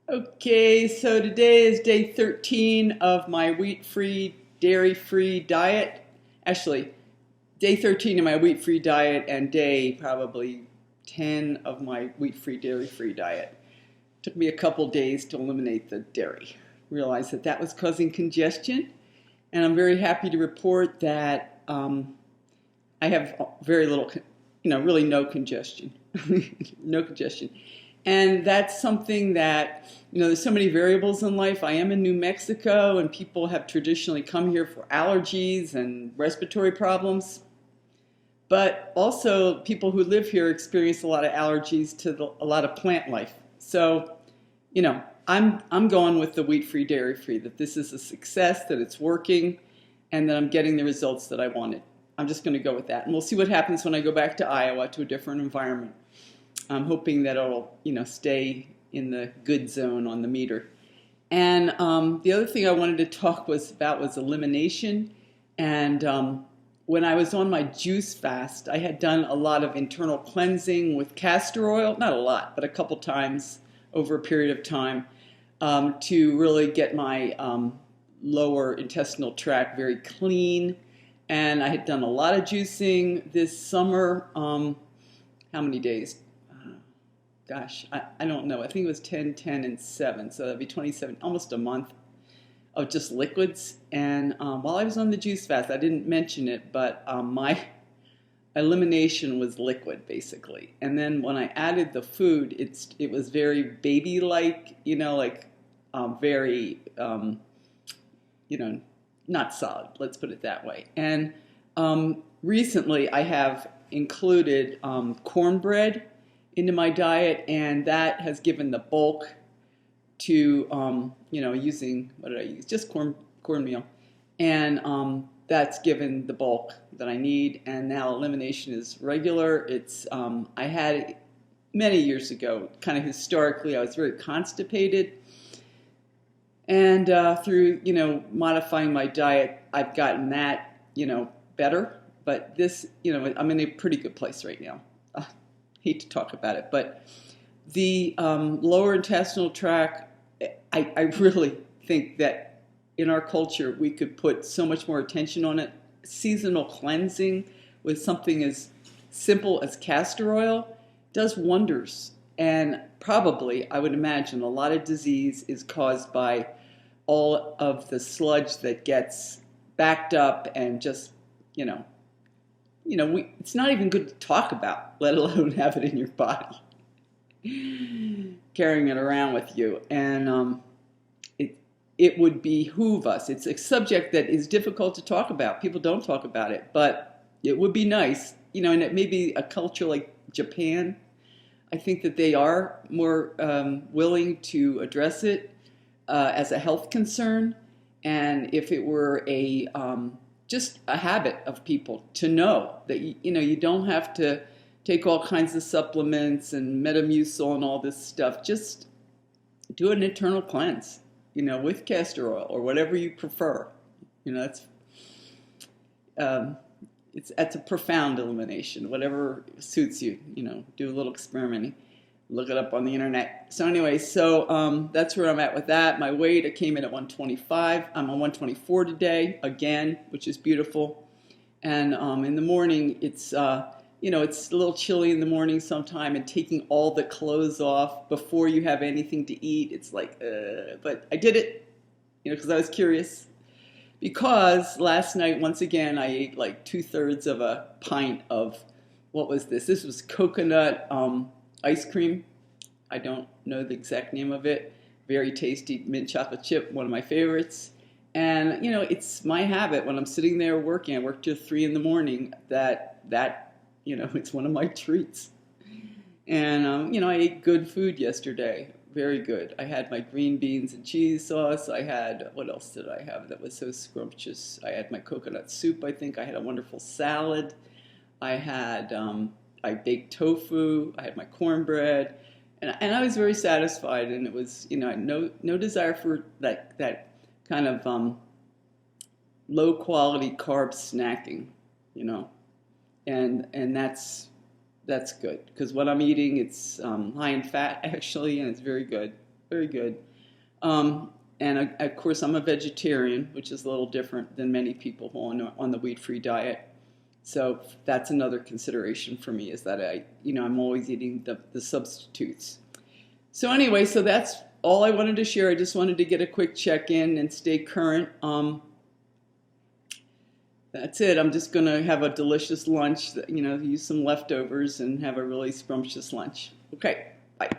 Okay, so today is day 13 of my wheat-free, dairy-free diet. Actually, day 13 of my wheat-free diet and day probably 10 of my wheat-free, dairy-free diet. Took me a couple days to eliminate the dairy. Realized that that was causing congestion, and I'm very happy to report that I have very little, really no congestion. No congestion. And that's something that, there's so many variables in life. I am in New Mexico, and people have traditionally come here for allergies and respiratory problems. But also, people who live here experience a lot of allergies to a lot of plant life. So, I'm going with the wheat-free, dairy-free, that this is a success, that it's working, and that I'm getting the results that I wanted. I'm just going to go with that. And we'll see what happens when I go back to Iowa to a different environment. I'm hoping that it'll, stay in the good zone on the meter. And the other thing I wanted to talk was elimination. And when I was on my juice fast, I had done a lot of internal cleansing with castor oil. Not a lot, but a couple times over a period of time to really get my lower intestinal tract very clean. And I had done a lot of juicing this summer. How many days? Gosh, I don't know. I think it was 10, 10, and 7. So that'd be 27, almost a month of just liquids. And while I was on the juice fast, I didn't mention it, but my elimination was liquid, basically. And then when I added the food, it was very baby-like, very, not solid, let's put it that way. And recently I have included cornbread into my diet, and that has given the bulk to, using, what did I use? Just cornmeal. And that's given the bulk that I need, and now elimination is regular. I had it many years ago, kind of historically, I was very constipated. And through, modifying my diet, I've gotten that, better. But this, I'm in a pretty good place right now. Hate to talk about it, but the lower intestinal tract, I really think that in our culture we could put so much more attention on it. Seasonal cleansing with something as simple as castor oil does wonders. And probably, I would imagine, a lot of disease is caused by all of the sludge that gets backed up and just, it's not even good to talk about, let alone have it in your body, carrying it around with you. And it would behoove us. It's a subject that is difficult to talk about. People don't talk about it, but it would be nice, and it may be a culture like Japan. I think that they are more willing to address it as a health concern. And if it were just a habit of people to know that you don't have to take all kinds of supplements and Metamucil and all this stuff. Just do an internal cleanse, with castor oil or whatever you prefer. That's that's a profound elimination. Whatever suits you. Do a little experimenting. Look it up on the internet. So anyway, that's where I'm at with that. My weight, I came in at 125. I'm on 124 today, again, which is beautiful. And in the morning, it's it's a little chilly in the morning sometime, and taking all the clothes off before you have anything to eat, it's like, but I did it, because I was curious. Because last night, once again, I ate like 2/3 of a pint of, what was this? This was coconut ice cream. I don't know the exact name of it. Very tasty mint chocolate chip, one of my favorites. And, it's my habit when I'm sitting there working, I work till 3 in the morning, that it's one of my treats. And, I ate good food yesterday. Very good. I had my green beans and cheese sauce. What else did I have that was so scrumptious? I had my coconut soup, I think. I had a wonderful salad. I baked tofu. I had my cornbread. And I was very satisfied. And it was, I had no desire for that kind of low quality carb snacking, and that's good, because what I'm eating, it's high in fat actually, and it's very good. Very good. And of course, I'm a vegetarian, which is a little different than many people on the wheat-free diet. So that's another consideration for me is that I'm always eating the substitutes. So anyway, so that's all I wanted to share. I just wanted to get a quick check-in and stay current. That's it. I'm just going to have a delicious lunch, use some leftovers and have a really scrumptious lunch. Okay.